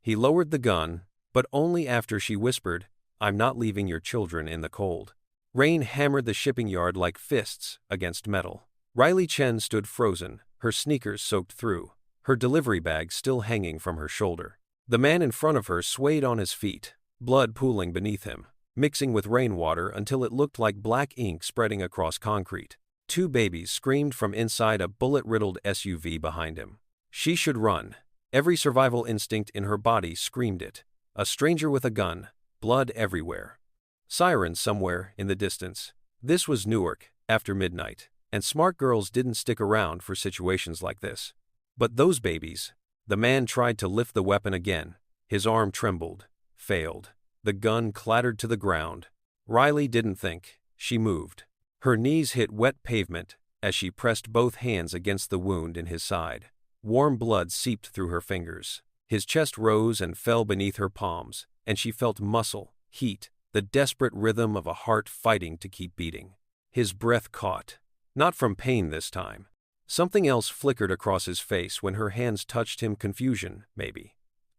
He lowered the gun, but only after she whispered, "I'm not leaving your children in the cold." Rain hammered the shipping yard like fists against metal. Riley Chen stood frozen, her sneakers soaked through, her delivery bag still hanging from her shoulder. The man in front of her swayed on his feet, blood pooling beneath him, mixing with rainwater until it looked like black ink spreading across concrete. Two babies screamed from inside a bullet-riddled SUV behind him. She should run. Every survival instinct in her body screamed it. A stranger with a gun, blood everywhere. Sirens somewhere in the distance. This was Newark, after midnight, and smart girls didn't stick around for situations like this. But those babies. The man tried to lift the weapon again. His arm trembled, failed. The gun clattered to the ground. Riley didn't think. She moved. Her knees hit wet pavement as she pressed both hands against the wound in his side. Warm blood seeped through her fingers. His chest rose and fell beneath her palms, and she felt muscle, heat, the desperate rhythm of a heart fighting to keep beating. His breath caught. Not from pain this time. Something else flickered across his face when her hands touched him. Confusion, maybe.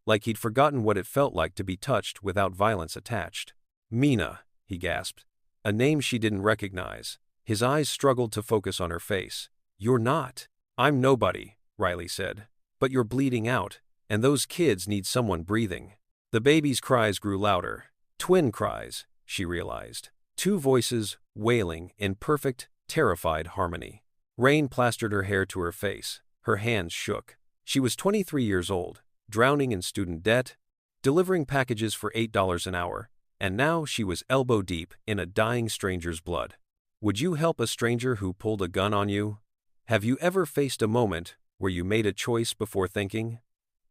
Like he'd forgotten what it felt like to be touched without violence attached. "Mina," he gasped. A name she didn't recognize. His eyes struggled to focus on her face. "You're not." "I'm nobody," Riley said. "But you're bleeding out, and those kids need someone breathing." The baby's cries grew louder. Twin cries, she realized. Two voices, wailing in perfect, terrified harmony. Rain plastered her hair to her face. Her hands shook. She was 23 years old, drowning in student debt, delivering packages for $8 an hour, and now she was elbow deep in a dying stranger's blood. Would you help a stranger who pulled a gun on you? Have you ever faced a moment where you made a choice before thinking?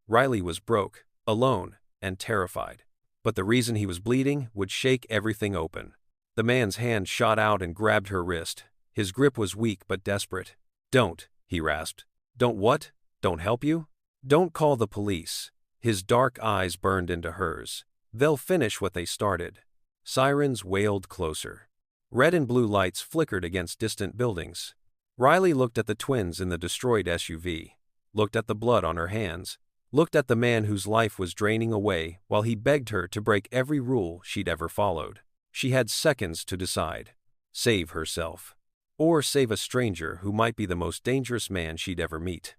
Riley was broke, alone, and terrified. But the reason he was bleeding would shake everything open. The man's hand shot out and grabbed her wrist. His grip was weak but desperate. "Don't," he rasped. "Don't what? Don't help you? Don't call the police." His dark eyes burned into hers. "They'll finish what they started." Sirens wailed closer. Red and blue lights flickered against distant buildings. Riley looked at the twins in the destroyed SUV, looked at the blood on her hands, looked at the man whose life was draining away while he begged her to break every rule she'd ever followed. She had seconds to decide. Save herself. Or save a stranger who might be the most dangerous man she'd ever meet.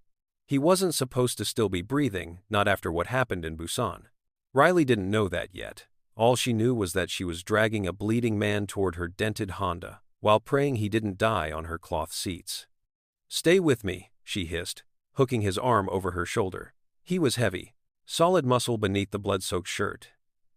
He wasn't supposed to still be breathing, not after what happened in Busan. Riley didn't know that yet. All she knew was that she was dragging a bleeding man toward her dented Honda, while praying he didn't die on her cloth seats. "Stay with me," she hissed, hooking his arm over her shoulder. He was heavy, solid muscle beneath the blood-soaked shirt.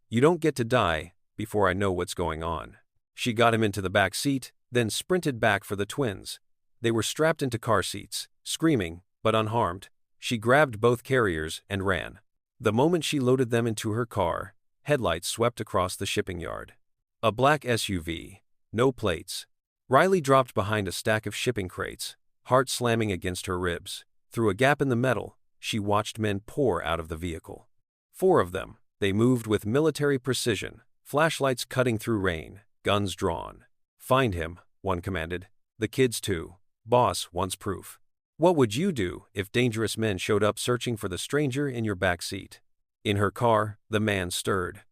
"You don't get to die before I know what's going on." She got him into the back seat, then sprinted back for the twins. They were strapped into car seats, screaming, but unharmed. She grabbed both carriers and ran. The moment she loaded them into her car, headlights swept across the shipping yard. A black SUV, no plates. Riley dropped behind a stack of shipping crates, heart slamming against her ribs. Through a gap in the metal, she watched men pour out of the vehicle. 4 of them. They moved with military precision, flashlights cutting through rain, guns drawn. "Find him," one commanded. "The kids too. Boss wants proof." "What would you do if dangerous men showed up searching for the stranger in your back seat?" In her car, the man stirred.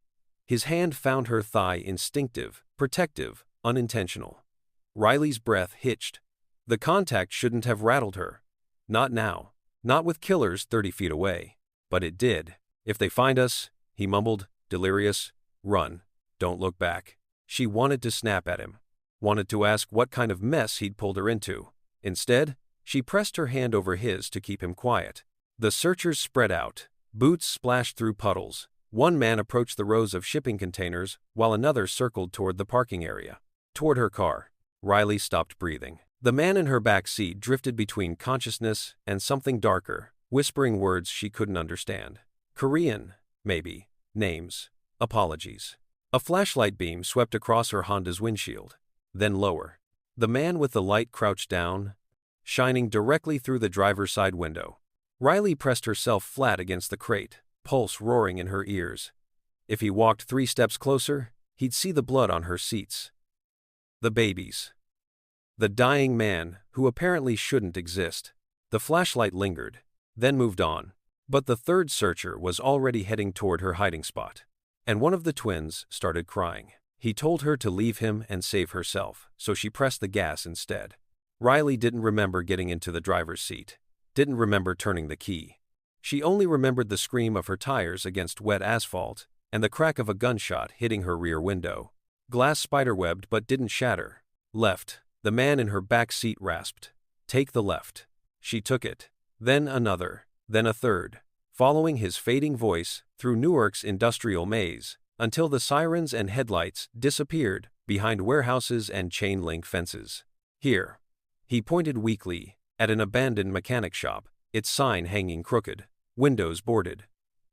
His hand found her thigh, instinctive, protective, unintentional. Riley's breath hitched. The contact shouldn't have rattled her. Not now. Not with killers 30 feet away. But it did. "If they find us," he mumbled, delirious, "run. Don't look back." She wanted to snap at him. Wanted to ask what kind of mess he'd pulled her into. Instead, she pressed her hand over his to keep him quiet. The searchers spread out. Boots splashed through puddles. One man approached the rows of shipping containers, while another circled toward the parking area. Toward her car. Riley stopped breathing. The man in her back seat drifted between consciousness and something darker, whispering words she couldn't understand. Korean, maybe. Names. Apologies. A flashlight beam swept across her Honda's windshield. Then lower. The man with the light crouched down, shining directly through the driver's side window. Riley pressed herself flat against the crate, pulse roaring in her ears. If he walked 3 steps closer, he'd see the blood on her seats. The babies. The dying man, who apparently shouldn't exist. The flashlight lingered, then moved on. But the third searcher was already heading toward her hiding spot. And one of the twins started crying. He told her to leave him and save herself, so she pressed the gas instead. Riley didn't remember getting into the driver's seat, didn't remember turning the key. She only remembered the scream of her tires against wet asphalt and the crack of a gunshot hitting her rear window. Glass spiderwebbed but didn't shatter. Left, the man in her back seat rasped. Take the left. She took it. Then another, then a third, following his fading voice through Newark's industrial maze, until the sirens and headlights disappeared behind warehouses and chain-link fences. Here. He pointed weakly at an abandoned mechanic shop, its sign hanging crooked, windows boarded.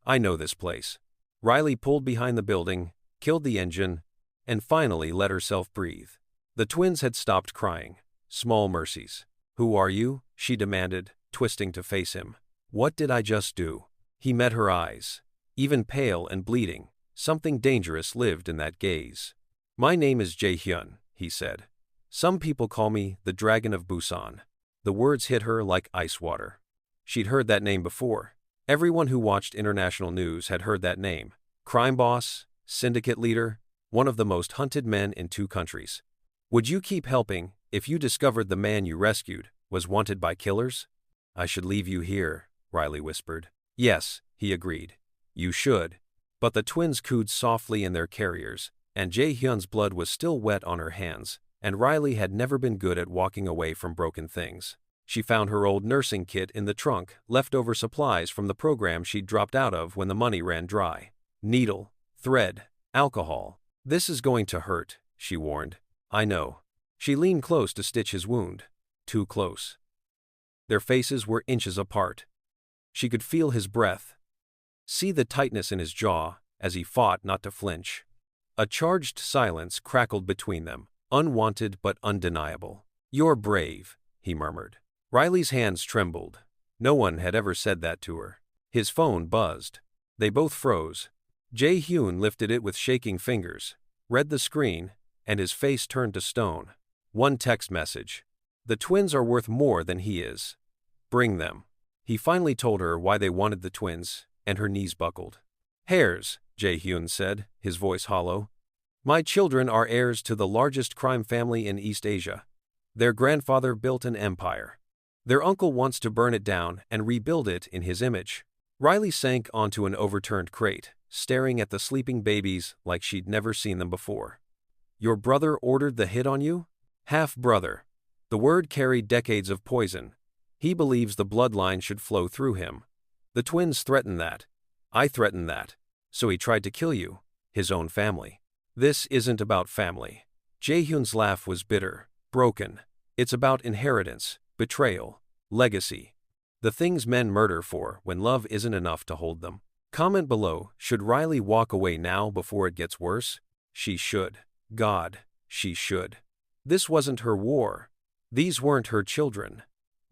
I know this place. Riley pulled behind the building, killed the engine, and finally let herself breathe. The twins had stopped crying. Small mercies. Who are you? She demanded, twisting to face him. What did I just do? He met her eyes. Even pale and bleeding, something dangerous lived in that gaze. My name is Jae-hyun, he said. Some people call me the Dragon of Busan. The words hit her like ice water. She'd heard that name before. Everyone who watched international news had heard that name. Crime boss, syndicate leader, one of the most hunted men in 2 countries. Would you keep helping if you discovered the man you rescued was wanted by killers? I should leave you here, Riley whispered. Yes, he agreed. You should. But the twins cooed softly in their carriers, and Jae-hyun's blood was still wet on her hands, and Riley had never been good at walking away from broken things. She found her old nursing kit in the trunk, leftover supplies from the program she'd dropped out of when the money ran dry. Needle, thread, alcohol. This is going to hurt, she warned. I know. She leaned close to stitch his wound. Too close. Their faces were inches apart. She could feel his breath, see the tightness in his jaw as he fought not to flinch. A charged silence crackled between them, unwanted but undeniable. You're brave, he murmured. Riley's hands trembled. No one had ever said that to her. His phone buzzed. They both froze. Jae-hyun lifted it with shaking fingers, read the screen, and his face turned to stone. One text message. The twins are worth more than he is. Bring them. He finally told her why they wanted the twins, and her knees buckled. Heirs, Jae-hyun said, his voice hollow. My children are heirs to the largest crime family in East Asia. Their grandfather built an empire. Their uncle wants to burn it down and rebuild it in his image. Riley sank onto an overturned crate, staring at the sleeping babies like she'd never seen them before. Your brother ordered the hit on you? Half-brother. The word carried decades of poison. He believes the bloodline should flow through him. The twins threaten that. I threaten that. So he tried to kill you, his own family. This isn't about family. Jae-hyun's laugh was bitter, broken. It's about inheritance, betrayal, legacy. The things men murder for when love isn't enough to hold them. Comment below, should Riley walk away now before it gets worse? She should. God, she should. This wasn't her war. These weren't her children.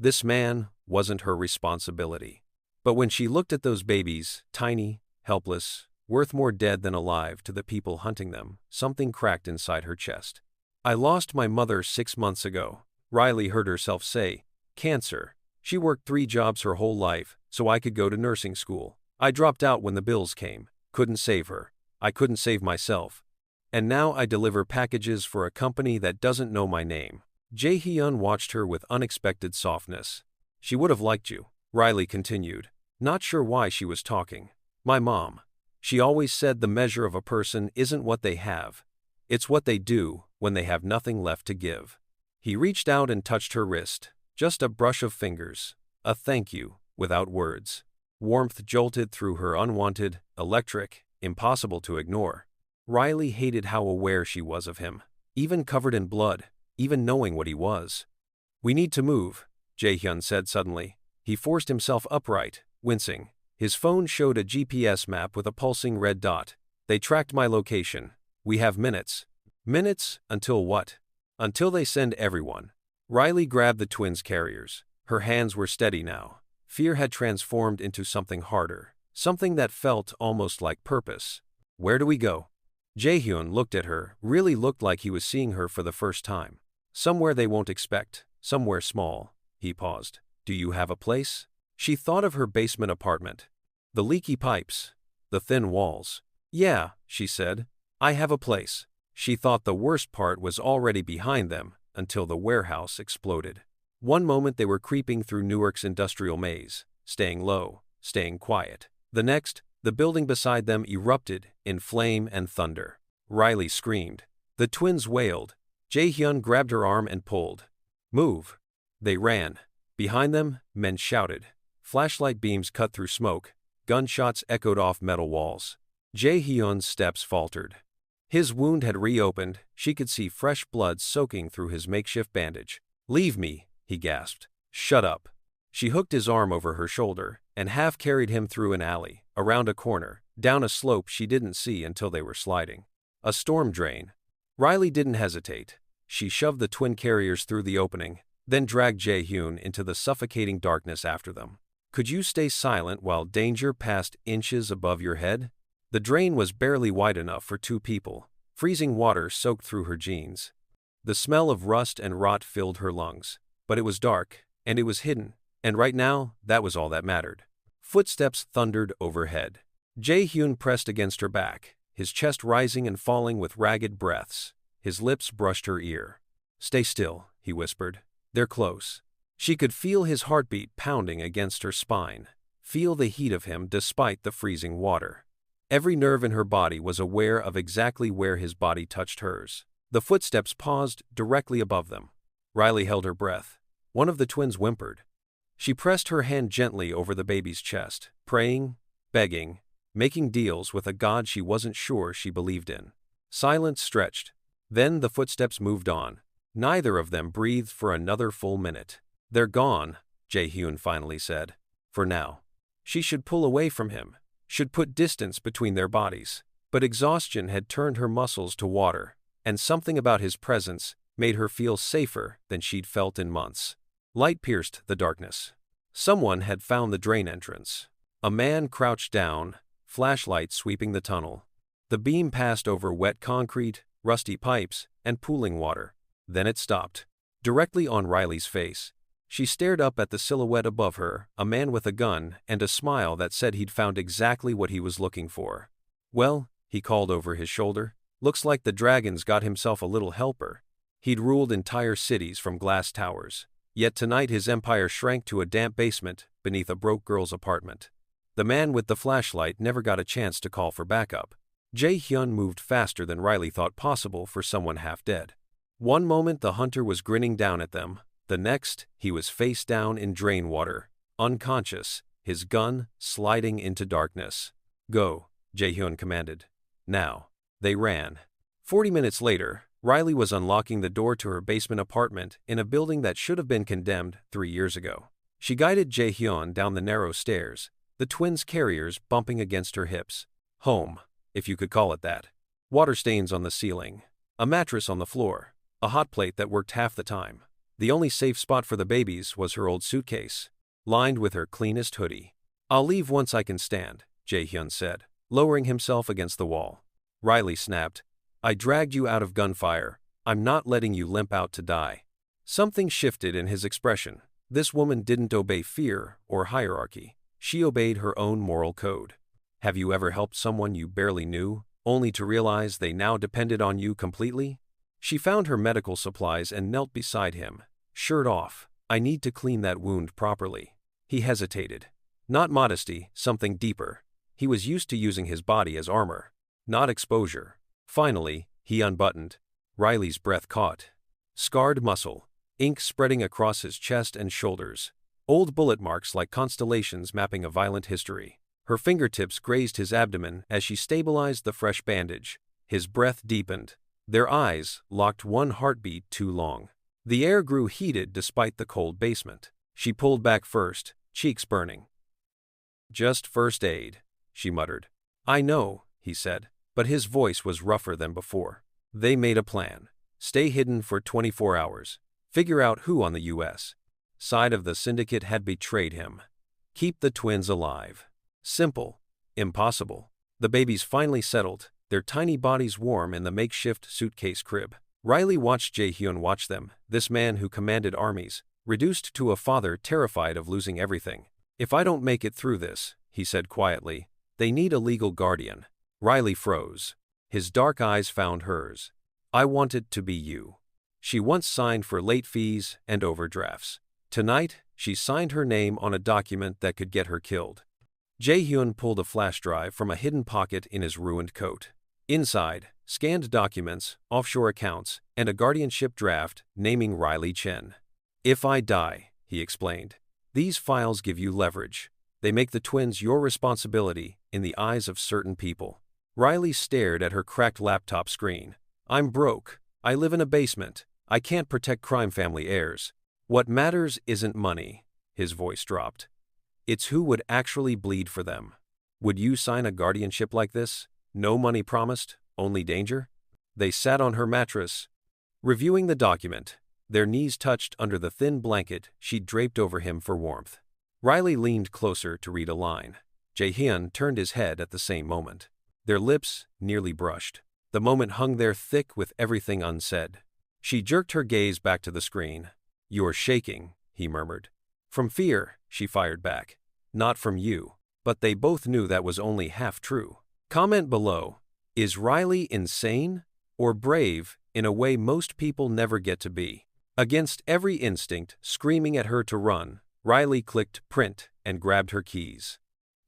This man wasn't her responsibility. But when she looked at those babies, tiny, helpless, worth more dead than alive to the people hunting them, something cracked inside her chest. I lost my mother 6 months ago, Riley heard herself say. Cancer. She worked 3 jobs her whole life, so I could go to nursing school. I dropped out when the bills came. Couldn't save her. I couldn't save myself. And now I deliver packages for a company that doesn't know my name. Jae-hyun watched her with unexpected softness. She would have liked you, Riley continued, not sure why she was talking. My mom. She always said the measure of a person isn't what they have. It's what they do when they have nothing left to give. He reached out and touched her wrist. Just a brush of fingers. A thank you, without words. Warmth jolted through her unwanted, electric, impossible to ignore. Riley hated how aware she was of him, even covered in blood, even knowing what he was. We need to move, Jae-hyun said suddenly. He forced himself upright, wincing. His phone showed a GPS map with a pulsing red dot. They tracked my location. We have minutes. Minutes? Until what? Until they send everyone. Riley grabbed the twins' carriers. Her hands were steady now. Fear had transformed into something harder, something that felt almost like purpose. Where do we go? Jae-hyun looked at her, really looked like he was seeing her for the first time. Somewhere they won't expect, somewhere small. He paused. Do you have a place? She thought of her basement apartment, The leaky pipes. The thin walls. Yeah, she said. I have a place. She thought the worst part was already behind them until the warehouse exploded. One moment they were creeping through Newark's industrial maze, staying low, staying quiet. The next, the building beside them erupted in flame and thunder. Riley screamed. The twins wailed. Jae-hyun grabbed her arm and pulled. Move. They ran. Behind them, men shouted. Flashlight beams cut through smoke. Gunshots echoed off metal walls. Jae-hyun's steps faltered. His wound had reopened. She could see fresh blood soaking through his makeshift bandage. Leave me, he gasped. Shut up. She hooked his arm over her shoulder and half carried him through an alley, around a corner, down a slope she didn't see until they were sliding. A storm drain. Riley didn't hesitate. She shoved the twin carriers through the opening, then dragged Jae-hyun into the suffocating darkness after them. Could you stay silent while danger passed inches above your head? The drain was barely wide enough for two people. Freezing water soaked through her jeans. The smell of rust and rot filled her lungs. But it was dark, and it was hidden, and right now, that was all that mattered. Footsteps thundered overhead. Jae-hyun pressed against her back, his chest rising and falling with ragged breaths. His lips brushed her ear. Stay still, he whispered. They're close. She could feel his heartbeat pounding against her spine, feel the heat of him despite the freezing water. Every nerve in her body was aware of exactly where his body touched hers. The footsteps paused directly above them. Riley held her breath. One of the twins whimpered. She pressed her hand gently over the baby's chest, praying, begging, making deals with a god she wasn't sure she believed in. Silence stretched. Then the footsteps moved on. Neither of them breathed for another full minute. They're gone, Jae-hyun finally said. For now. She should pull away from him, should put distance between their bodies. But exhaustion had turned her muscles to water, and something about his presence made her feel safer than she'd felt in months. Light pierced the darkness. Someone had found the drain entrance. A man crouched down, flashlight sweeping the tunnel. The beam passed over wet concrete, rusty pipes, and pooling water. Then it stopped. Directly on Riley's face. She stared up at the silhouette above her, a man with a gun and a smile that said he'd found exactly what he was looking for. Well, he called over his shoulder, looks like the dragon's got himself a little helper. He'd ruled entire cities from glass towers. Yet tonight his empire shrank to a damp basement beneath a broke girl's apartment. The man with the flashlight never got a chance to call for backup. Jae-hyun moved faster than Riley thought possible for someone half dead. One moment the hunter was grinning down at them, the next he was face down in drain water, unconscious, his gun sliding into darkness. Go, Jae-hyun commanded. Now. They ran. 40 minutes later, Riley was unlocking the door to her basement apartment in a building that should have been condemned 3 years ago. She guided Jae-hyun down the narrow stairs, the twins' carriers bumping against her hips. Home, if you could call it that. Water stains on the ceiling, a mattress on the floor, a hot plate that worked half the time. The only safe spot for the babies was her old suitcase, lined with her cleanest hoodie. I'll leave once I can stand, Jae-hyun said, lowering himself against the wall. Riley snapped. I dragged you out of gunfire. I'm not letting you limp out to die. Something shifted in his expression. This woman didn't obey fear or hierarchy. She obeyed her own moral code. Have you ever helped someone you barely knew, only to realize they now depended on you completely? She found her medical supplies and knelt beside him, shirt off. I need to clean that wound properly. He hesitated. Not modesty, something deeper. He was used to using his body as armor, not exposure. Finally, he unbuttoned. Riley's breath caught. Scarred muscle, ink spreading across his chest and shoulders. Old bullet marks like constellations mapping a violent history. Her fingertips grazed his abdomen as she stabilized the fresh bandage. His breath deepened. Their eyes locked one heartbeat too long. The air grew heated despite the cold basement. She pulled back first, cheeks burning. Just first aid, she muttered. I know, he said, but his voice was rougher than before. They made a plan. Stay hidden for 24 hours. Figure out who on the U.S. side of the syndicate had betrayed him. Keep the twins alive. Simple. Impossible. The babies finally settled, their tiny bodies warm in the makeshift suitcase crib. Riley watched Jae-hyun watch them, this man who commanded armies, reduced to a father terrified of losing everything. If I don't make it through this, he said quietly. They need a legal guardian. Riley froze. His dark eyes found hers. I want it to be you. She once signed for late fees and overdrafts. Tonight, she signed her name on a document that could get her killed. Jae-hyun pulled a flash drive from a hidden pocket in his ruined coat. Inside, scanned documents, offshore accounts, and a guardianship draft naming Riley Chen. If I die, he explained, these files give you leverage. They make the twins your responsibility in the eyes of certain people. Riley stared at her cracked laptop screen. I'm broke. I live in a basement. I can't protect crime family heirs. What matters isn't money. His voice dropped. It's who would actually bleed for them. Would you sign a guardianship like this? No money promised, only danger? They sat on her mattress, reviewing the document. Their knees touched under the thin blanket she'd draped over him for warmth. Riley leaned closer to read a line. Jae-hyun turned his head at the same moment. Their lips nearly brushed. The moment hung there thick with everything unsaid. She jerked her gaze back to the screen. You're shaking, he murmured. From fear, she fired back. Not from you. But they both knew that was only half true. Comment below. Is Riley insane? Or brave, in a way most people never get to be? Against every instinct, screaming at her to run, Riley clicked print and grabbed her keys.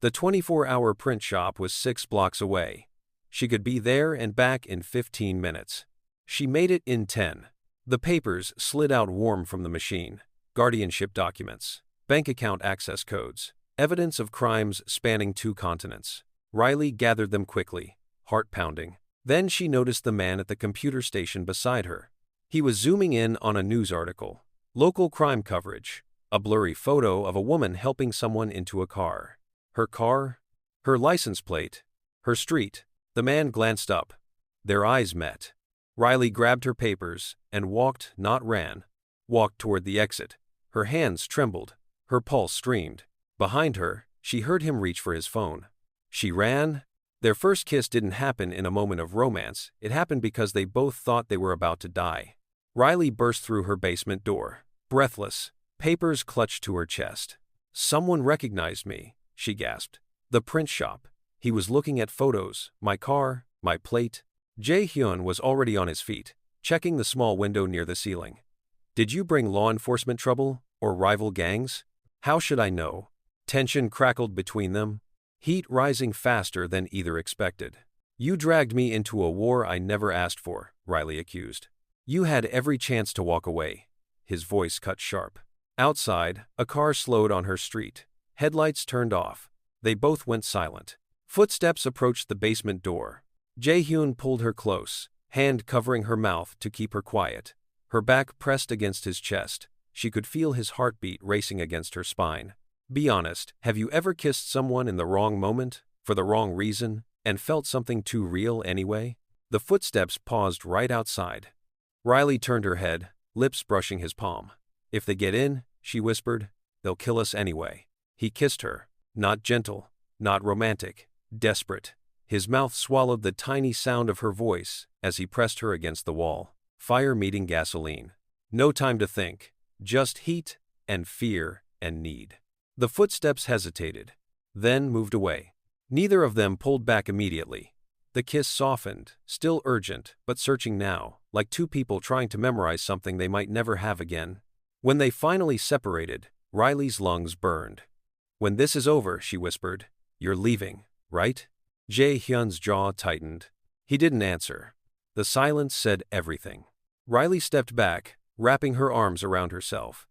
The 24-hour print shop was 6 blocks away. She could be there and back in 15 minutes. She made it in 10. The papers slid out warm from the machine. Guardianship documents, bank account access codes, evidence of crimes spanning 2 continents. Riley gathered them quickly, heart pounding. Then she noticed the man at the computer station beside her. He was zooming in on a news article. Local crime coverage. A blurry photo of a woman helping someone into a car. Her car? Her license plate? Her street? The man glanced up. Their eyes met. Riley grabbed her papers and walked, not ran. Walked toward the exit. Her hands trembled. Her pulse streamed. Behind her, she heard him reach for his phone. She ran. Their first kiss didn't happen in a moment of romance. It happened because they both thought they were about to die. Riley burst through her basement door. Breathless, papers clutched to her chest. Someone recognized me, she gasped. The print shop. He was looking at photos, my car, my plate. Jae-hyun was already on his feet, checking the small window near the ceiling. Did you bring law enforcement trouble, or rival gangs? How should I know? Tension crackled between them, heat rising faster than either expected. You dragged me into a war I never asked for, Riley accused. You had every chance to walk away. His voice cut sharp. Outside, a car slowed on her street. Headlights turned off. They both went silent. Footsteps approached the basement door. Jae-hyun pulled her close, hand covering her mouth to keep her quiet. Her back pressed against his chest. She could feel his heartbeat racing against her spine. Be honest, have you ever kissed someone in the wrong moment, for the wrong reason, and felt something too real anyway? The footsteps paused right outside. Riley turned her head, lips brushing his palm. If they get in, she whispered, they'll kill us anyway. He kissed her, not gentle, not romantic, desperate. His mouth swallowed the tiny sound of her voice as he pressed her against the wall. Fire meeting gasoline. No time to think, just heat and fear and need. The footsteps hesitated, then moved away. Neither of them pulled back immediately. The kiss softened, still urgent, but searching now, like two people trying to memorize something they might never have again. When they finally separated, Riley's lungs burned. When this is over, she whispered, you're leaving, right? Jae-hyun's jaw tightened. He didn't answer. The silence said everything. Riley stepped back, wrapping her arms around herself.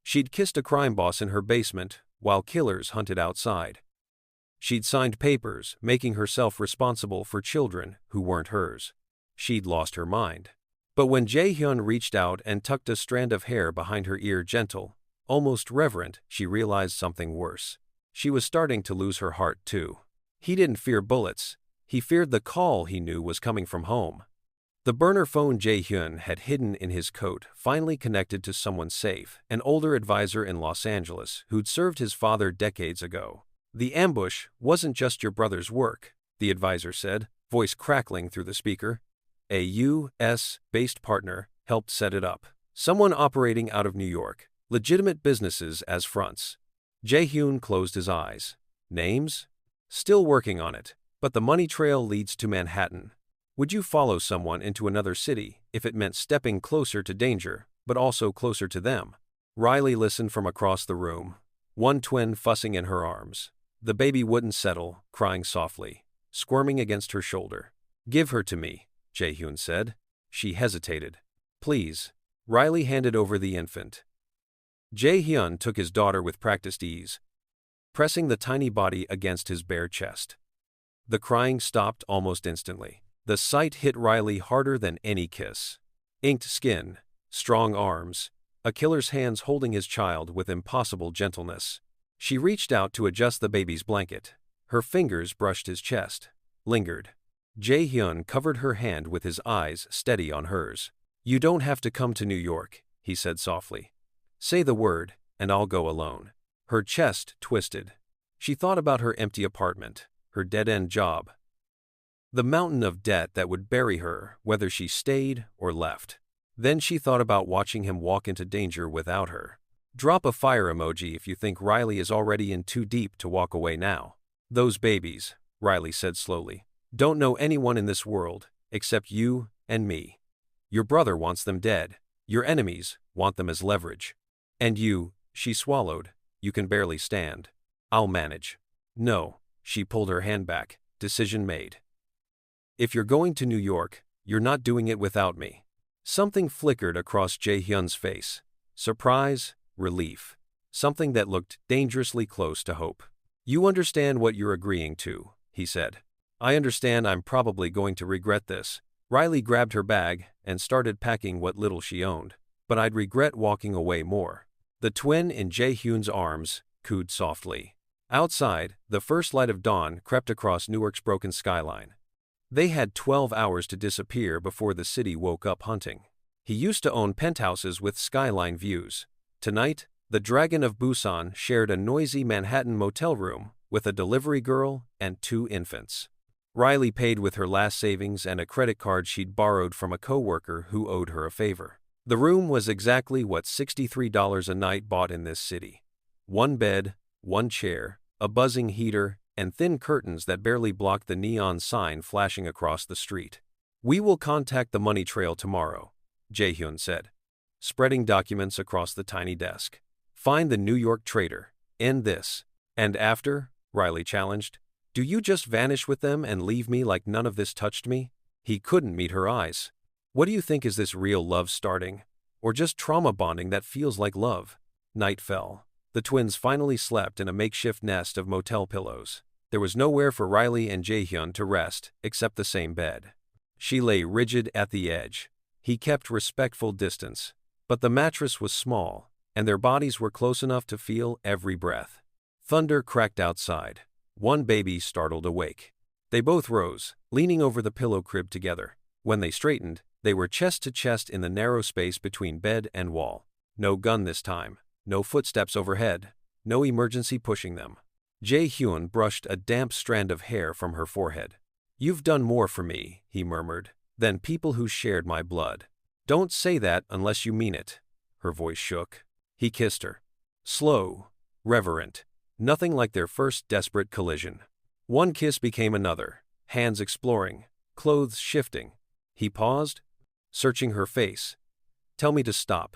She'd kissed a crime boss in her basement, while killers hunted outside. She'd signed papers, making herself responsible for children who weren't hers. She'd lost her mind. But when Jae-hyun reached out and tucked a strand of hair behind her ear, gentle, almost reverent, she realized something worse. She was starting to lose her heart too. He didn't fear bullets. He feared the call he knew was coming from home. The burner phone Jae-hyun had hidden in his coat finally connected to someone safe, an older advisor in Los Angeles who'd served his father decades ago. The ambush wasn't just your brother's work, the advisor said, voice crackling through the speaker. A U.S.-based partner helped set it up. Someone operating out of New York, legitimate businesses as fronts. Jae-hyun closed his eyes. Names? Still working on it, but the money trail leads to Manhattan. Would you follow someone into another city if it meant stepping closer to danger, but also closer to them? Riley listened from across the room, one twin fussing in her arms. The baby wouldn't settle, crying softly, squirming against her shoulder. Give her to me, Jae-hyun said. She hesitated. Please. Riley handed over the infant. Jae-hyun took his daughter with practiced ease, pressing the tiny body against his bare chest. The crying stopped almost instantly. The sight hit Riley harder than any kiss. Inked skin, strong arms, a killer's hands holding his child with impossible gentleness. She reached out to adjust the baby's blanket. Her fingers brushed his chest, lingered. Jae-hyun covered her hand with his eyes steady on hers. You don't have to come to New York, he said softly. Say the word, and I'll go alone. Her chest twisted. She thought about her empty apartment, her dead-end job, the mountain of debt that would bury her whether she stayed or left. Then she thought about watching him walk into danger without her. Drop a fire emoji if you think Riley is already in too deep to walk away now. Those babies, Riley said slowly, don't know anyone in this world except you and me. Your brother wants them dead. Your enemies want them as leverage. And you, she swallowed, you can barely stand. I'll manage. No, she pulled her hand back, decision made. If you're going to New York, you're not doing it without me. Something flickered across Jae-hyun's face. Surprise, relief. Something that looked dangerously close to hope. You understand what you're agreeing to, he said. I understand I'm probably going to regret this. Riley grabbed her bag and started packing what little she owned. But I'd regret walking away more. The twin in Jae-hyun's arms cooed softly. Outside, the first light of dawn crept across Newark's broken skyline. They had 12 hours to disappear before the city woke up hunting. He used to own penthouses with skyline views. Tonight, the Dragon of Busan shared a noisy Manhattan motel room with a delivery girl and 2 infants. Riley paid with her last savings and a credit card she'd borrowed from a coworker who owed her a favor. The room was exactly what $63 a night bought in this city. 1 bed, 1 chair, a buzzing heater, and thin curtains that barely blocked the neon sign flashing across the street. We will contact the money trail tomorrow, Jae-hyun said, spreading documents across the tiny desk. Find the New York traitor. End this. And after? Riley challenged. Do you just vanish with them and leave me like none of this touched me? He couldn't meet her eyes. What do you think, is this real love starting? Or just trauma bonding that feels like love? Night fell. The twins finally slept in a makeshift nest of motel pillows. There was nowhere for Riley and Jae-hyun to rest except the same bed. She lay rigid at the edge. He kept respectful distance. But the mattress was small, and their bodies were close enough to feel every breath. Thunder cracked outside. One baby startled awake. They both rose, leaning over the pillow crib together. When they straightened, they were chest to chest in the narrow space between bed and wall. No gun this time. No footsteps overhead, no emergency pushing them. Jae-hyun brushed a damp strand of hair from her forehead. You've done more for me, he murmured, than people who shared my blood. Don't say that unless you mean it. Her voice shook. He kissed her. Slow, reverent, nothing like their first desperate collision. One kiss became another, hands exploring, clothes shifting. He paused, searching her face. Tell me to stop.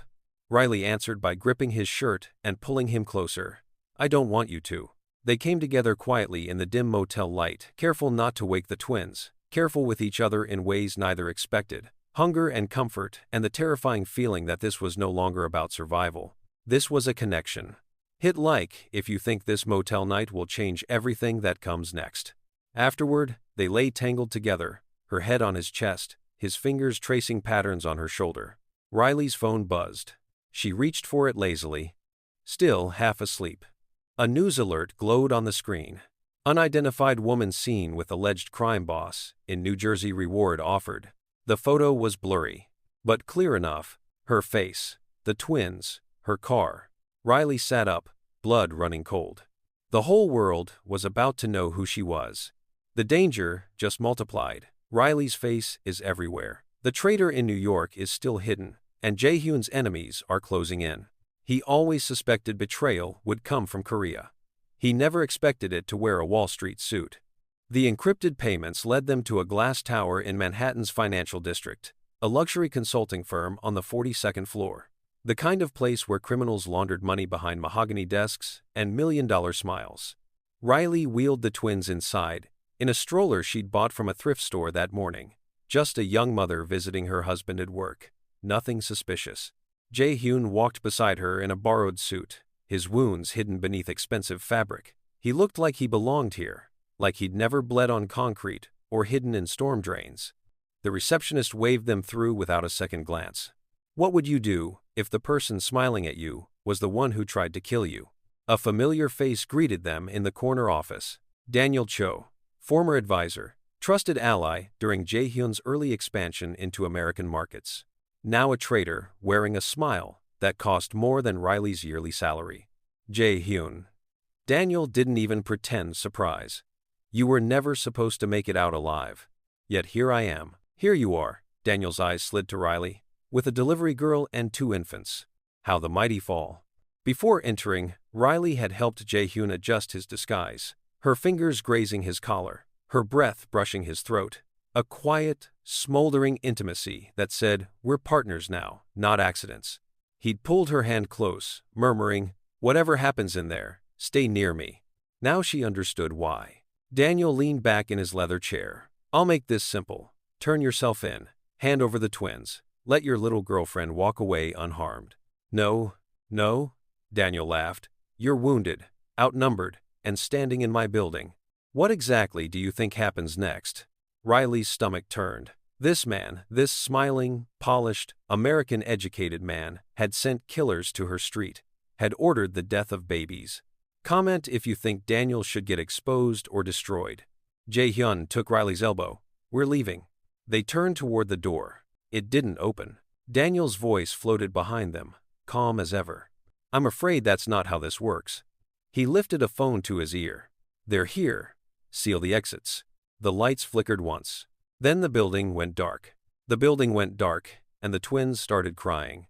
Riley answered by gripping his shirt and pulling him closer. I don't want you to. They came together quietly in the dim motel light, careful not to wake the twins, careful with each other in ways neither expected. Hunger and comfort, and the terrifying feeling that this was no longer about survival. This was a connection. Hit like if you think this motel night will change everything that comes next. Afterward, they lay tangled together, her head on his chest, his fingers tracing patterns on her shoulder. Riley's phone buzzed. She reached for it lazily, still half asleep. A news alert glowed on the screen. Unidentified woman seen with alleged crime boss in New Jersey, reward offered. The photo was blurry, but clear enough. Her face, the twins, her car. Riley sat up, blood running cold. The whole world was about to know who she was. The danger just multiplied. Riley's face is everywhere. The traitor in New York is still hidden, and Jae-hyun's enemies are closing in. He always suspected betrayal would come from Korea. He never expected it to wear a Wall Street suit. The encrypted payments led them to a glass tower in Manhattan's financial district, a luxury consulting firm on the 42nd floor. The kind of place where criminals laundered money behind mahogany desks and million-dollar smiles. Riley wheeled the twins inside, in a stroller she'd bought from a thrift store that morning. Just a young mother visiting her husband at work. Nothing suspicious. Jae-hyun walked beside her in a borrowed suit, his wounds hidden beneath expensive fabric. He looked like he belonged here, like he'd never bled on concrete or hidden in storm drains. The receptionist waved them through without a second glance. What would you do if the person smiling at you was the one who tried to kill you? A familiar face greeted them in the corner office. Daniel Cho, former advisor, trusted ally during Jae-hyun's early expansion into American markets. Now a traitor wearing a smile that cost more than Riley's yearly salary. Jae-hyun. Daniel didn't even pretend surprise. You were never supposed to make it out alive. Yet here I am. Here you are. Daniel's eyes slid to Riley, with a delivery girl and 2 infants. How the mighty fall. Before entering, Riley had helped Jae-hyun adjust his disguise, her fingers grazing his collar, her breath brushing his throat. A quiet, smoldering intimacy that said, we're partners now, not accidents. He'd pulled her hand close, murmuring, whatever happens in there, stay near me. Now she understood why. Daniel leaned back in his leather chair. I'll make this simple. Turn yourself in. Hand over the twins. Let your little girlfriend walk away unharmed. No, no, Daniel laughed. You're wounded, outnumbered, and standing in my building. What exactly do you think happens next? Riley's stomach turned. This man, this smiling, polished, American-educated man, had sent killers to her street, had ordered the death of babies. Comment if you think Daniel should get exposed or destroyed. Jae-hyun took Riley's elbow. We're leaving. They turned toward the door. It didn't open. Daniel's voice floated behind them, calm as ever. I'm afraid that's not how this works. He lifted a phone to his ear. They're here. Seal the exits. The lights flickered once. Then the building went dark. The building went dark, and the twins started crying.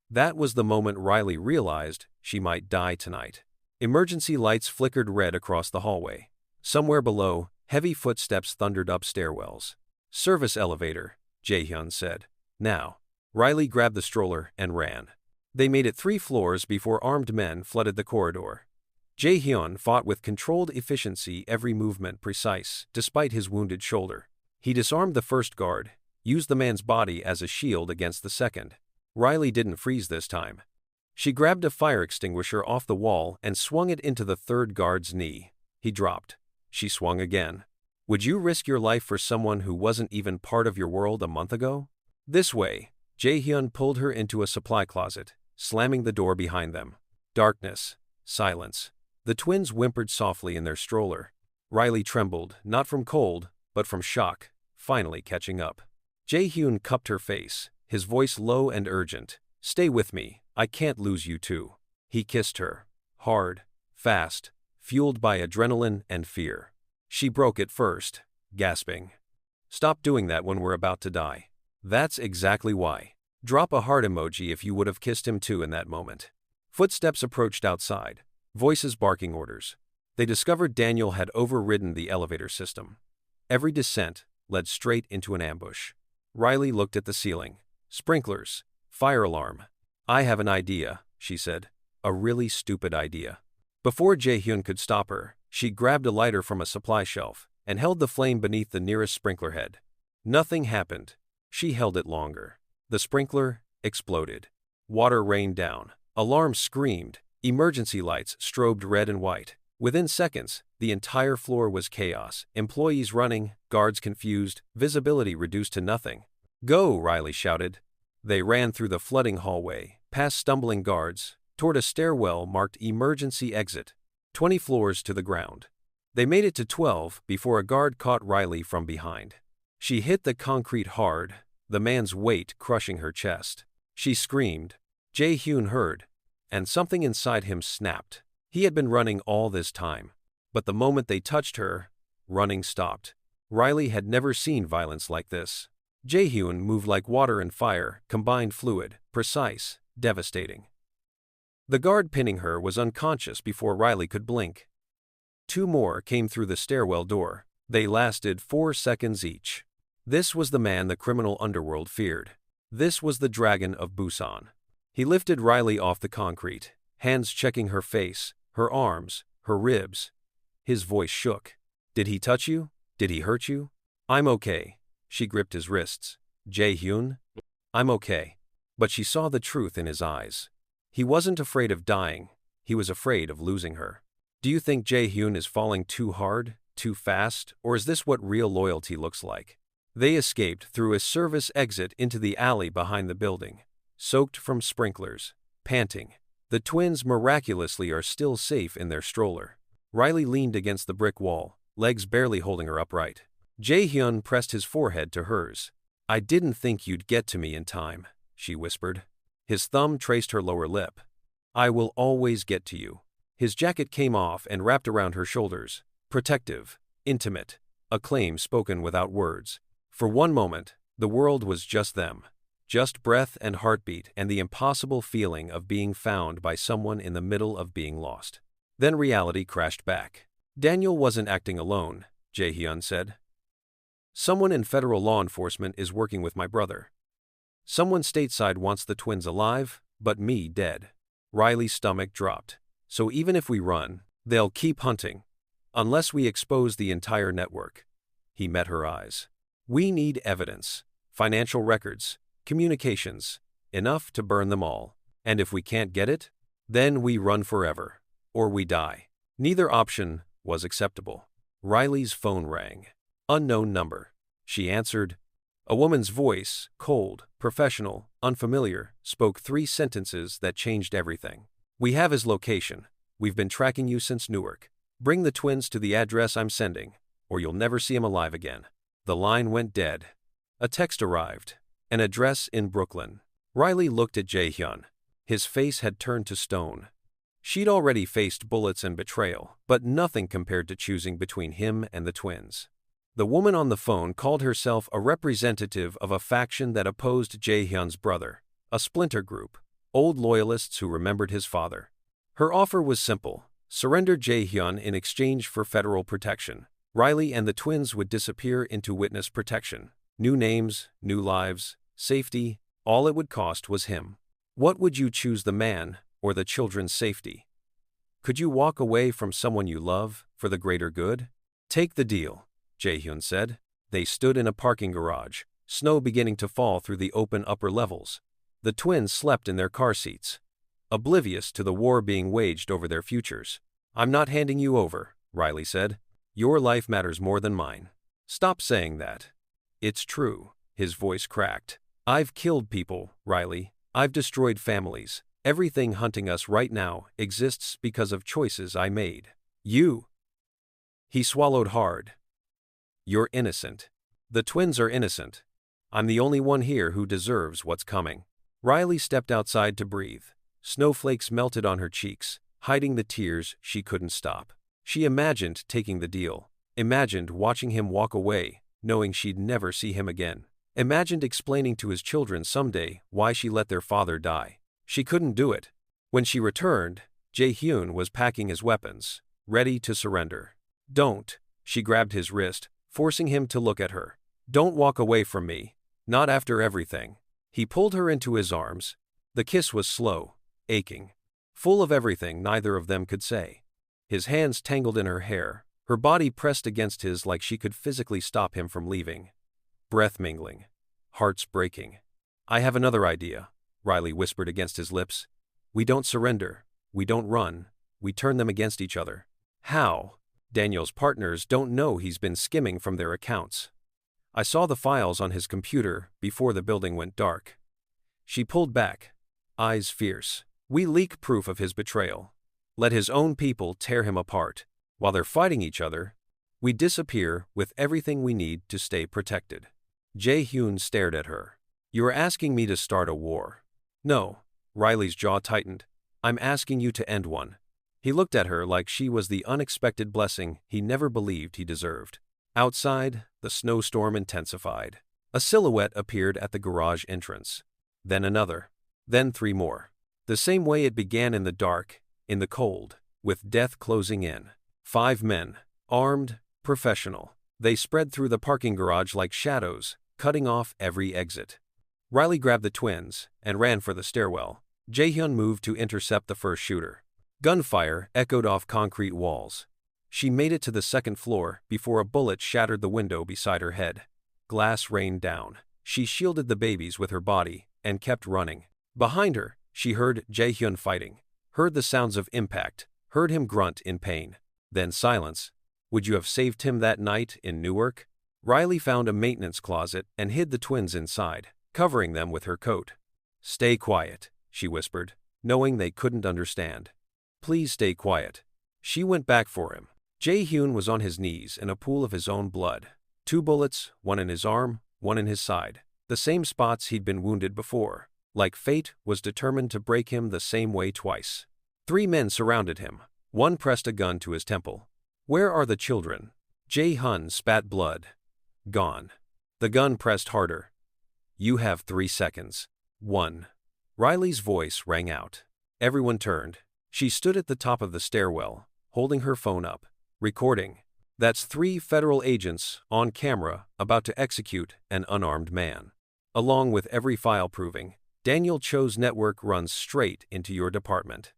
That was the moment Riley realized she might die tonight. Emergency lights flickered red across the hallway. Somewhere below, heavy footsteps thundered up stairwells. Service elevator, Jae-hyun said. Now. Riley grabbed the stroller and ran. They made it 3 floors before armed men flooded the corridor. Jae-hyun fought with controlled efficiency, every movement precise, despite his wounded shoulder. He disarmed the first guard, used the man's body as a shield against the second. Riley didn't freeze this time. She grabbed a fire extinguisher off the wall and swung it into the third guard's knee. He dropped. She swung again. Would you risk your life for someone who wasn't even part of your world a month ago? This way. Jae-hyun pulled her into a supply closet, slamming the door behind them. Darkness. Silence. The twins whimpered softly in their stroller. Riley trembled, not from cold, but from shock, finally catching up. Jae-hyun cupped her face, his voice low and urgent. Stay with me, I can't lose you too. He kissed her. Hard, fast, fueled by adrenaline and fear. She broke it first, gasping. Stop doing that when we're about to die. That's exactly why. Drop a heart emoji if you would have kissed him too in that moment. Footsteps approached outside. Voices barking orders. They discovered Daniel had overridden the elevator system. Every descent led straight into an ambush. Riley looked at the ceiling. Sprinklers. Fire alarm. I have an idea, she said. A really stupid idea. Before Jae-hyun could stop her, she grabbed a lighter from a supply shelf and held the flame beneath the nearest sprinkler head. Nothing happened. She held it longer. The sprinkler exploded. Water rained down. Alarms screamed. Emergency lights strobed red and white. Within seconds, the entire floor was chaos. Employees running, guards confused, visibility reduced to nothing. Go, Riley shouted. They ran through the flooding hallway, past stumbling guards, toward a stairwell marked emergency exit. 20 floors to the ground. They made it to 12 before a guard caught Riley from behind. She hit the concrete hard, the man's weight crushing her chest. She screamed. Jae-hyun heard, and something inside him snapped. He had been running all this time, but the moment they touched her, running stopped. Riley had never seen violence like this. Jae-hyun moved like water and fire, combined fluid, precise, devastating. The guard pinning her was unconscious before Riley could blink. 2 more came through the stairwell door. They lasted 4 seconds each. This was the man the criminal underworld feared. This was the dragon of Busan. He lifted Riley off the concrete, hands checking her face, her arms, her ribs. His voice shook. Did he touch you? Did he hurt you? I'm okay. She gripped his wrists. Jae-hyun? I'm okay. But she saw the truth in his eyes. He wasn't afraid of dying. He was afraid of losing her. Do you think Jae-hyun is falling too hard, too fast, or is this what real loyalty looks like? They escaped through a service exit into the alley behind the building, soaked from sprinklers, panting. The twins miraculously are still safe in their stroller. Riley leaned against the brick wall, legs barely holding her upright. Jae-hyun pressed his forehead to hers. I didn't think you'd get to me in time, she whispered. His thumb traced her lower lip. I will always get to you. His jacket came off and wrapped around her shoulders. Protective, intimate, a claim spoken without words. For one moment, the world was just them. Just breath and heartbeat and the impossible feeling of being found by someone in the middle of being lost. Then reality crashed back. Daniel wasn't acting alone, Jae-hyun said. Someone in federal law enforcement is working with my brother. Someone stateside wants the twins alive, but me dead. Riley's stomach dropped. So even if we run, they'll keep hunting. Unless we expose the entire network. He met her eyes. We need evidence, financial records, communications, enough to burn them all. And if we can't get it, then we run forever. Or we die. Neither option was acceptable. Riley's phone rang. Unknown number. She answered. A woman's voice, cold, professional, unfamiliar, spoke 3 sentences that changed everything. We have his location. We've been tracking you since Newark. Bring the twins to the address I'm sending, or you'll never see him alive again. The line went dead. A text arrived. An address in Brooklyn. Riley looked at Jae-hyun. His face had turned to stone. She'd already faced bullets and betrayal, but nothing compared to choosing between him and the twins. The woman on the phone called herself a representative of a faction that opposed Jae-hyun's brother, a splinter group, old loyalists who remembered his father. Her offer was simple. Surrender Jae-hyun in exchange for federal protection. Riley and the twins would disappear into witness protection. New names, new lives, safety, all it would cost was him. What would you choose, the man or the children's safety? Could you walk away from someone you love for the greater good? Take the deal, Jae-hyun said. They stood in a parking garage, snow beginning to fall through the open upper levels. The twins slept in their car seats, oblivious to the war being waged over their futures. I'm not handing you over, Riley said. Your life matters more than mine. Stop saying that. It's true, his voice cracked. I've killed people, Riley. I've destroyed families. Everything hunting us right now exists because of choices I made. You. He swallowed hard. You're innocent. The twins are innocent. I'm the only one here who deserves what's coming. Riley stepped outside to breathe. Snowflakes melted on her cheeks, hiding the tears she couldn't stop. She imagined taking the deal, imagined watching him walk away, knowing she'd never see him again, imagined explaining to his children someday why she let their father die. She couldn't do it. When she returned, Jae-hyun was packing his weapons, ready to surrender. Don't, she grabbed his wrist, forcing him to look at her. Don't walk away from me, not after everything. He pulled her into his arms. The kiss was slow, aching, full of everything neither of them could say. His hands tangled in her hair, her body pressed against his like she could physically stop him from leaving. Breath mingling, hearts breaking. I have another idea, Riley whispered against his lips. We don't surrender, we don't run, we turn them against each other. How? Daniel's partners don't know he's been skimming from their accounts. I saw the files on his computer before the building went dark. She pulled back, eyes fierce. We leak proof of his betrayal. Let his own people tear him apart. While they're fighting each other, we disappear with everything we need to stay protected. Jae-hyun stared at her. You're asking me to start a war. No, Riley's jaw tightened. I'm asking you to end one. He looked at her like she was the unexpected blessing he never believed he deserved. Outside, the snowstorm intensified. A silhouette appeared at the garage entrance. Then another. Then 3 more. The same way it began, in the dark, in the cold, with death closing in. 5 men, armed, professional. They spread through the parking garage like shadows, cutting off every exit. Riley grabbed the twins and ran for the stairwell. Jaehyun moved to intercept the first shooter. Gunfire echoed off concrete walls. She made it to the second floor before a bullet shattered the window beside her head. Glass rained down. She shielded the babies with her body and kept running. Behind her, she heard Jaehyun fighting, heard the sounds of impact, heard him grunt in pain. Then silence. Would you have saved him that night in Newark? Riley found a maintenance closet and hid the twins inside, covering them with her coat. Stay quiet, she whispered, knowing they couldn't understand. Please stay quiet. She went back for him. Jaehyun was on his knees in a pool of his own blood. 2 bullets, one in his arm, one in his side. The same spots he'd been wounded before. Like fate was determined to break him the same way twice. 3 men surrounded him. One pressed a gun to his temple. Where are the children? Jaehyun spat blood. Gone. The gun pressed harder. You have 3 seconds. 1. Riley's voice rang out. Everyone turned. She stood at the top of the stairwell, holding her phone up. Recording. That's 3 federal agents on camera about to execute an unarmed man. Along with every file proving, Daniel Cho's network runs straight into your department.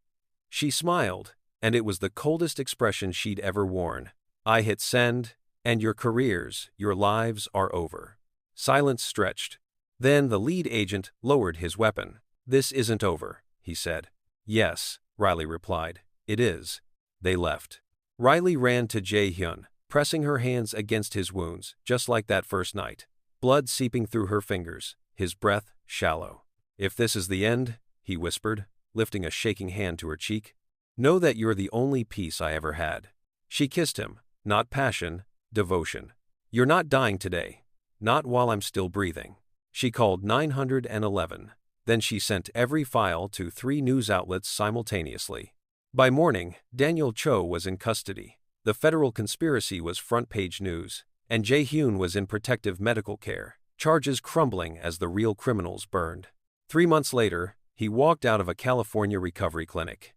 She smiled, and it was the coldest expression she'd ever worn. I hit send, and your careers, your lives are over. Silence stretched. Then the lead agent lowered his weapon. This isn't over, he said. Yes, Riley replied. It is. They left. Riley ran to Jaehyun, pressing her hands against his wounds, just like that first night. Blood seeping through her fingers, his breath shallow. If this is the end, he whispered, lifting a shaking hand to her cheek, know that you're the only peace I ever had. She kissed him, not passion, devotion. You're not dying today. Not while I'm still breathing. She called 911. Then she sent every file to 3 news outlets simultaneously. By morning, Daniel Cho was in custody. The federal conspiracy was front-page news, and Jaehyun was in protective medical care, charges crumbling as the real criminals burned. 3 months later, he walked out of a California recovery clinic.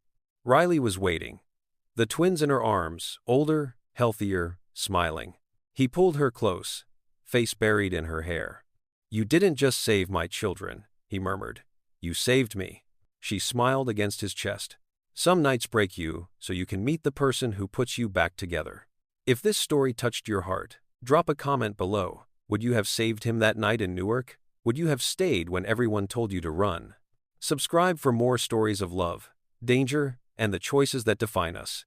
Riley was waiting. The twins in her arms, older, healthier, smiling. He pulled her close, face buried in her hair. You didn't just save my children, he murmured. You saved me. She smiled against his chest. Some nights break you so you can meet the person who puts you back together. If this story touched your heart, drop a comment below. Would you have saved him that night in Newark? Would you have stayed when everyone told you to run? Subscribe for more stories of love, danger, and the choices that define us.